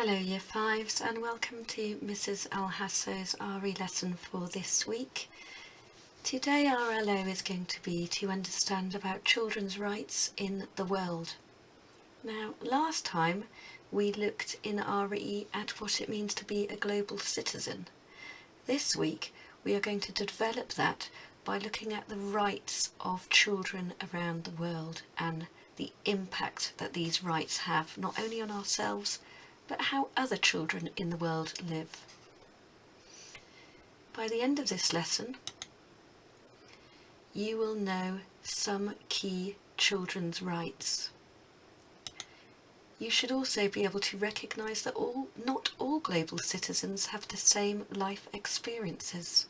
Hello Year 5s and welcome to Mrs Alhasso's RE lesson for this week. Today our LO is going to be to understand about children's rights in the world. Now last time we looked in RE at what it means to be a global citizen. This week we are going to develop that by looking at the rights of children around the world and the impact that these rights have not only on ourselves but how other children in the world live. By the end of this lesson, you will know some key children's rights. You should also be able to recognise that not all global citizens have the same life experiences.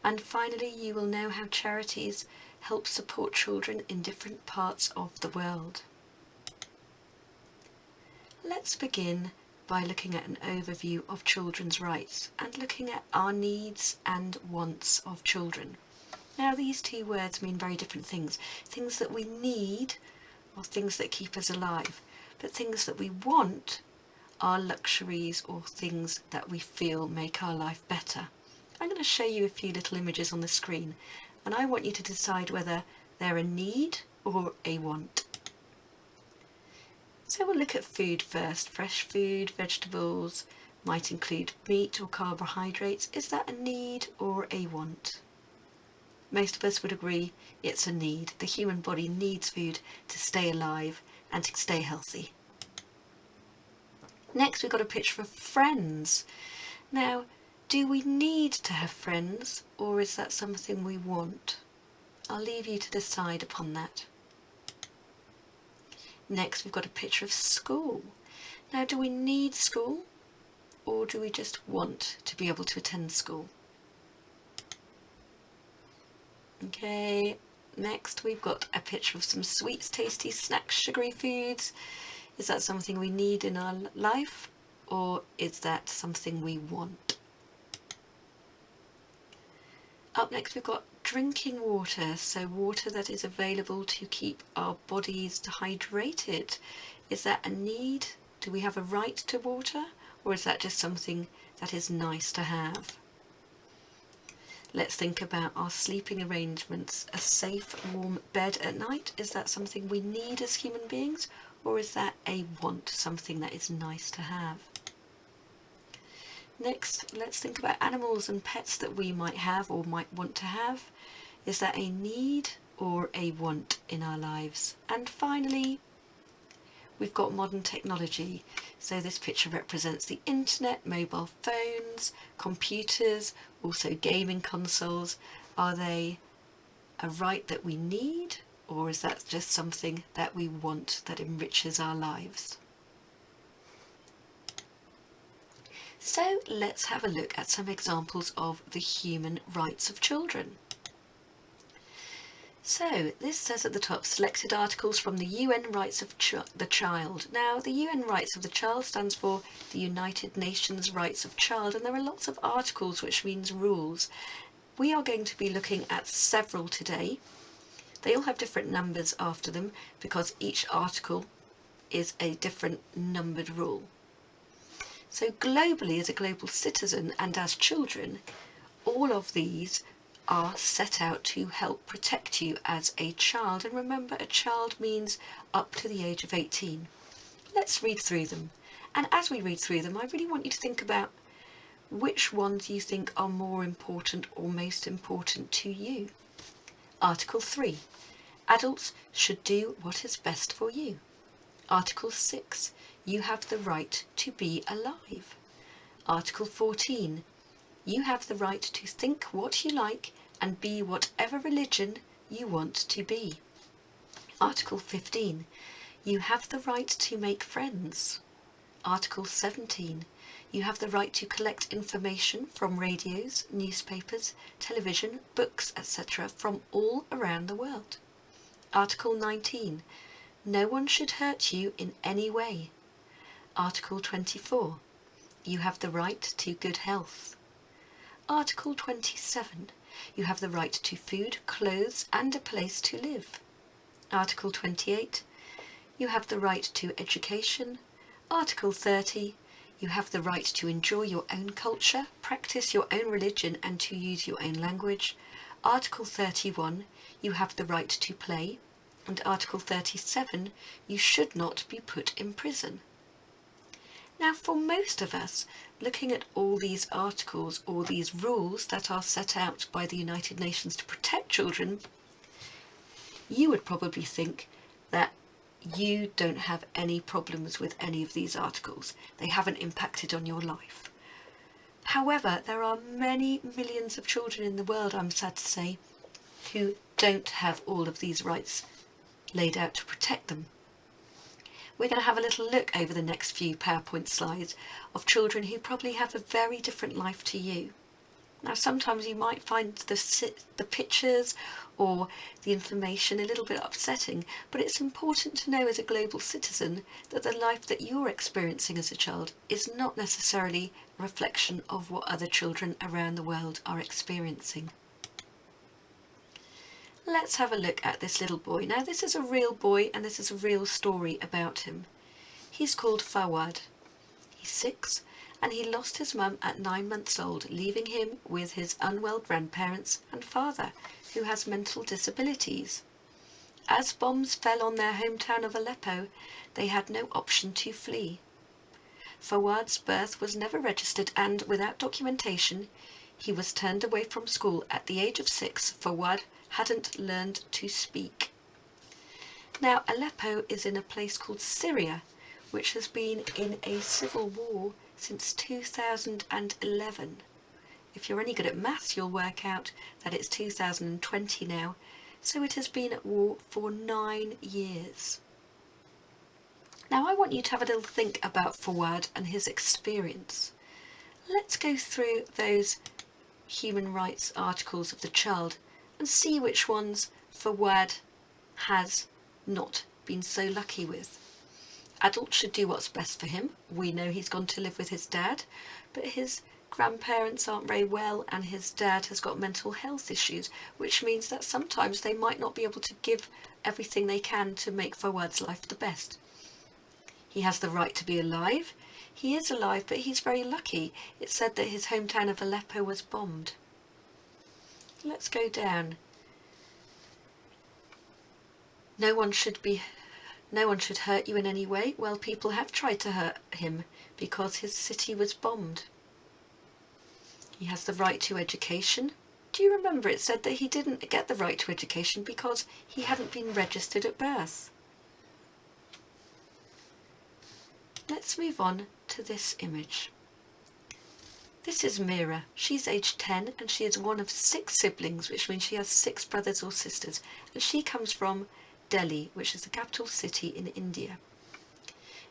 And finally, you will know how charities help support children in different parts of the world. Let's begin by looking at an overview of children's rights and looking at our needs and wants of children. Now these two words mean very different things. Things that we need are things that keep us alive, but things that we want are luxuries or things that we feel make our life better. I'm going to show you a few little images on the screen and I want you to decide whether they're a need or a want. So we'll look at food first. Fresh food, vegetables, might include meat or carbohydrates. Is that a need or a want? Most of us would agree it's a need. The human body needs food to stay alive and to stay healthy. Next we've got a picture of friends. Now, do we need to have friends or is that something we want? I'll leave you to decide upon that. Next we've got a picture of school. Now do we need school or do we just want to be able to attend school? Okay, next we've got a picture of some sweets, tasty snacks, sugary foods. Is that something we need in our life or is that something we want? Up next we've got drinking water, so water that is available to keep our bodies hydrated. Is that a need? Do we have a right to water or is that just something that is nice to have? Let's think about our sleeping arrangements. A safe, warm bed at night, is that something we need as human beings or is that a want, something that is nice to have? Next, let's think about animals and pets that we might have or might want to have. Is that a need or a want in our lives? And finally, we've got modern technology. So this picture represents the internet, mobile phones, computers, also gaming consoles. Are they a right that we need or is that just something that we want that enriches our lives? So let's have a look at some examples of the human rights of children. So this says at the top, selected articles from the UN Rights of the Child. Now the UN Rights of the Child stands for the United Nations Rights of Child, and there are lots of articles, which means rules. We are going to be looking at several today. They all have different numbers after them because each article is a different numbered rule. So globally, as a global citizen and as children, all of these are set out to help protect you as a child. And remember, a child means up to the age of 18. Let's read through them. And as we read through them, I really want you to think about which ones you think are more important or most important to you. Article 3. Adults should do what is best for you. Article 6. You have the right to be alive. Article 14. You have the right to think what you like and be whatever religion you want to be. Article 15. You have the right to make friends. Article 17. You have the right to collect information from radios, newspapers, television, books, etc. from all around the world. Article 19. No one should hurt you in any way. Article 24. You have the right to good health. Article 27. You have the right to food, clothes and a place to live. Article 28. You have the right to education. Article 30, you have the right to enjoy your own culture, practice your own religion and to use your own language. Article 31, you have the right to play. And Article 37, you should not be put in prison. Now, for most of us, looking at all these articles or these rules that are set out by the United Nations to protect children, you would probably think that you don't have any problems with any of these articles. They haven't impacted on your life. However, there are many millions of children in the world, I'm sad to say, who don't have all of these rights laid out to protect them. We're going to have a little look over the next few PowerPoint slides of children who probably have a very different life to you. Now, sometimes you might find the pictures or the information a little bit upsetting, but it's important to know as a global citizen that the life that you're experiencing as a child is not necessarily a reflection of what other children around the world are experiencing. Let's have a look at this little boy. Now, this is a real boy and this is a real story about him. He's called Fawad. He's 6 and he lost his mum at 9 months old, leaving him with his unwell grandparents and father, who has mental disabilities. As bombs fell on their hometown of Aleppo, they had no option to flee. Fawad's birth was never registered and, without documentation, he was turned away from school at the age of 6. Fawad hadn't learned to speak. Now, Aleppo is in a place called Syria, which has been in a civil war since 2011. If you're any good at maths, you'll work out that it's 2020 now, so it has been at war for 9 years. Now, I want you to have a little think about Fawad and his experience. Let's go through those human rights articles of the child and see which ones Fawad has not been so lucky with. Adults should do what's best for him. We know he's gone to live with his dad, but his grandparents aren't very well and his dad has got mental health issues, which means that sometimes they might not be able to give everything they can to make Fawad's life the best. He has the right to be alive. He is alive, but he's very lucky. It's said that his hometown of Aleppo was bombed. Let's go down. No one should hurt you in any way. Well, people have tried to hurt him because his city was bombed. He has the right to education. Do you remember it said that he didn't get the right to education because he hadn't been registered at birth? Let's move on to this image. This is Mira. She's aged 10 and she is one of 6 siblings, which means she has 6 brothers or sisters, and she comes from Delhi, which is the capital city in India.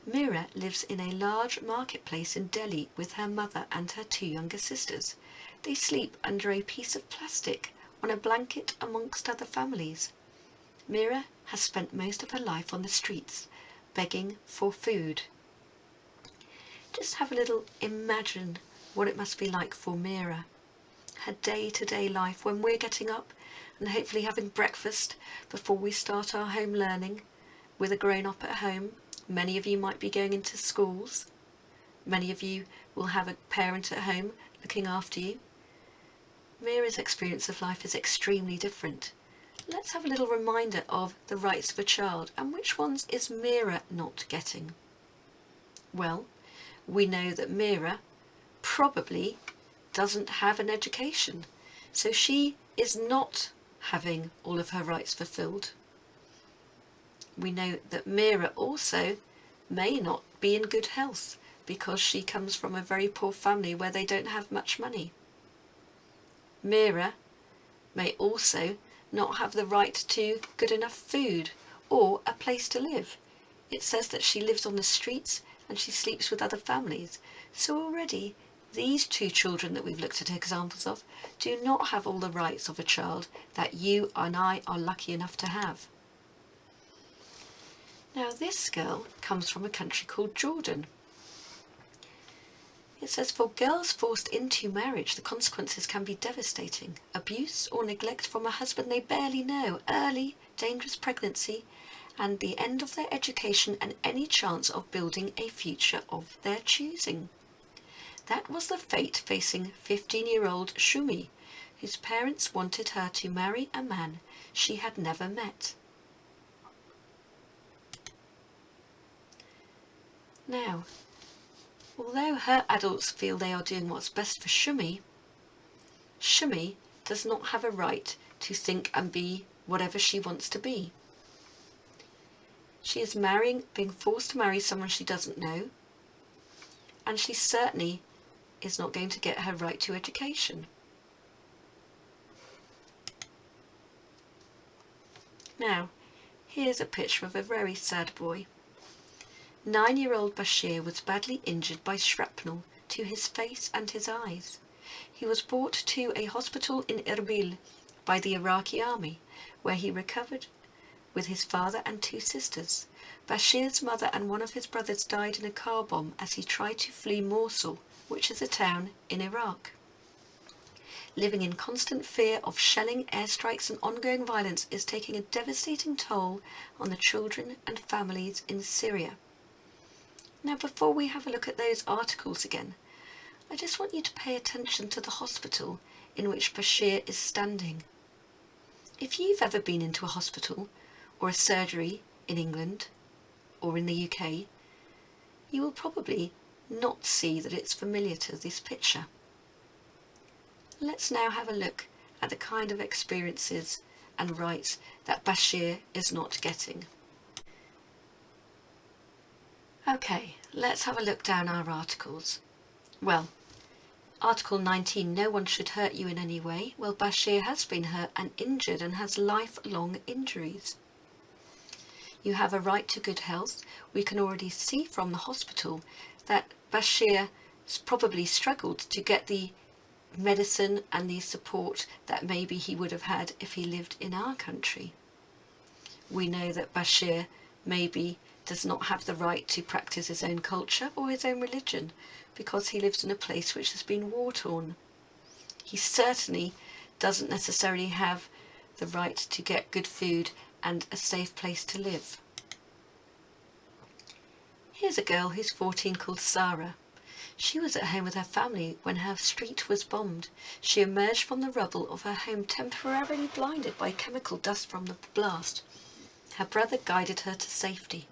Mira lives in a large marketplace in Delhi with her mother and her 2 younger sisters. They sleep under a piece of plastic on a blanket amongst other families. Mira has spent most of her life on the streets, begging for food. Just have a little imagine what it must be like for Mira. Her day-to-day life when we're getting up and hopefully having breakfast before we start our home learning with a grown-up at home. Many of you might be going into schools. Many of you will have a parent at home looking after you. Mira's experience of life is extremely different. Let's have a little reminder of the rights of a child and which ones is Mira not getting. Well, we know that Mira probably doesn't have an education, so she is not having all of her rights fulfilled. We know that Mira also may not be in good health because she comes from a very poor family where they don't have much money. Mira may also not have the right to good enough food or a place to live. It says that she lives on the streets and she sleeps with other families. So already these 2 children that we've looked at examples of do not have all the rights of a child that you and I are lucky enough to have. Now, this girl comes from a country called Jordan. It says, for girls forced into marriage, the consequences can be devastating. Abuse or neglect from a husband they barely know, early, dangerous pregnancy, and the end of their education and any chance of building a future of their choosing. That was the fate facing 15-year-old Shumi, whose parents wanted her to marry a man she had never met. Now, although her adults feel they are doing what's best for Shumi, Shumi does not have a right to think and be whatever she wants to be. She is being forced to marry someone she doesn't know, and she certainly is not going to get her right to education. Now, here's a picture of a very sad boy. 9-year-old Bashir was badly injured by shrapnel to his face and his eyes. He was brought to a hospital in Erbil by the Iraqi army, where he recovered with his father and 2 sisters. Bashir's mother and one of his brothers died in a car bomb as he tried to flee Mosul, which is a town in Iraq. Living in constant fear of shelling, airstrikes and ongoing violence is taking a devastating toll on the children and families in Syria. Now, before we have a look at those articles again, I just want you to pay attention to the hospital in which Bashir is standing. If you've ever been into a hospital or a surgery in England or in the UK, you will probably not see that it's familiar to this picture. Let's now have a look at the kind of experiences and rights that Bashir is not getting. Okay, let's have a look down our articles. Well, Article 19, no one should hurt you in any way. Well, Bashir has been hurt and injured and has lifelong injuries. You have a right to good health. We can already see from the hospital that Bashir probably struggled to get the medicine and the support that maybe he would have had if he lived in our country. We know that Bashir maybe does not have the right to practice his own culture or his own religion because he lives in a place which has been war-torn. He certainly doesn't necessarily have the right to get good food and a safe place to live. Here's a girl who's 14 called Sarah. She was at home with her family when her street was bombed. She emerged from the rubble of her home temporarily blinded by chemical dust from the blast. Her brother guided her to safety.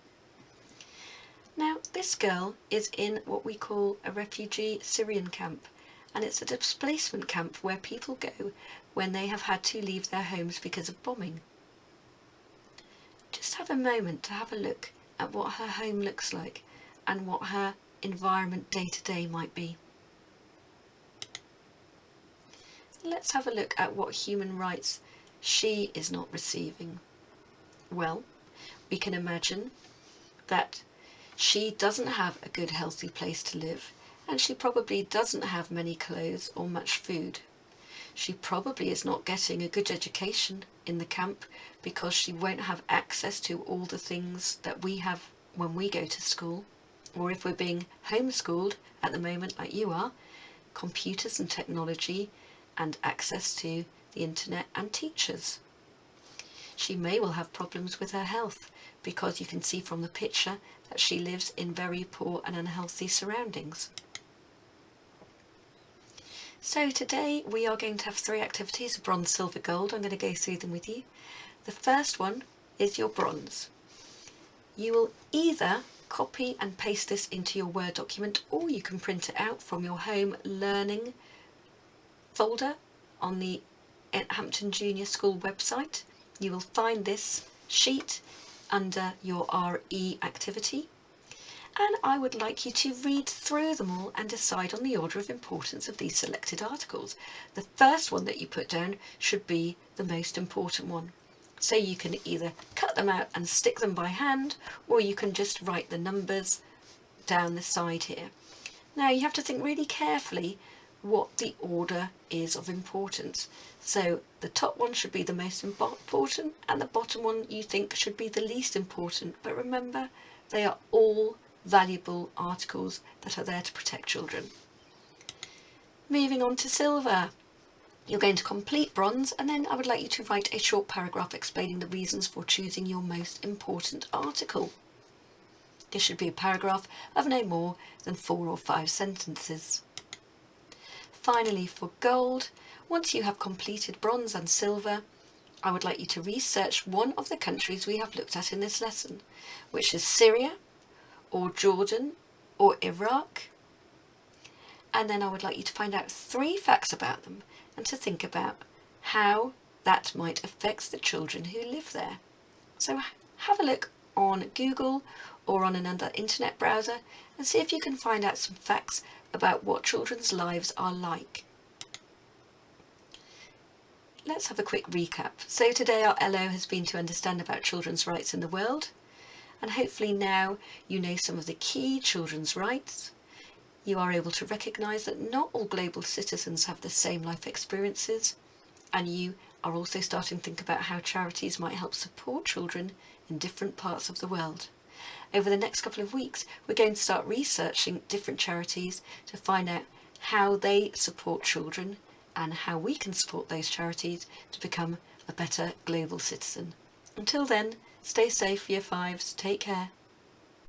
Now, this girl is in what we call a refugee Syrian camp, and it's a displacement camp where people go when they have had to leave their homes because of bombing. Just have a moment to have a look at what her home looks like and what her environment day to day might be. Let's have a look at what human rights she is not receiving. Well, we can imagine that she doesn't have a good healthy place to live, and she probably doesn't have many clothes or much food. She probably is not getting a good education in the camp because she won't have access to all the things that we have when we go to school, or if we're being homeschooled at the moment like you are, computers and technology and access to the internet and teachers. She may well have problems with her health because you can see from the picture that she lives in very poor and unhealthy surroundings. So today we are going to have 3 activities, bronze, silver, gold. I'm going to go through them with you. The first one is your bronze. You will either copy and paste this into your Word document, or you can print it out from your home learning folder on the Hampton Junior School website. You will find this sheet under your RE activity, and I would like you to read through them all and decide on the order of importance of these selected articles. The first one that you put down should be the most important one. So you can either cut them out and stick them by hand, or you can just write the numbers down the side here. Now you have to think really carefully what the order is of importance. So the top one should be the most important, and the bottom one you think should be the least important. But remember, they are all valuable articles that are there to protect children. Moving on to silver. You're going to complete bronze, and then I would like you to write a short paragraph explaining the reasons for choosing your most important article. This should be a paragraph of no more than 4 or 5 sentences. Finally, for gold, once you have completed bronze and silver, I would like you to research one of the countries we have looked at in this lesson, which is Syria, or Jordan, or Iraq. And then I would like you to find out 3 facts about them and to think about how that might affect the children who live there. So have a look on Google or on another internet browser and see if you can find out some facts about what children's lives are like. Let's have a quick recap. So today our LO has been to understand about children's rights in the world, and hopefully now you know some of the key children's rights. You are able to recognise that not all global citizens have the same life experiences, and you are also starting to think about how charities might help support children in different parts of the world. Over the next couple of weeks, we're going to start researching different charities to find out how they support children and how we can support those charities to become a better global citizen. Until then, stay safe, Year 5s. Take care.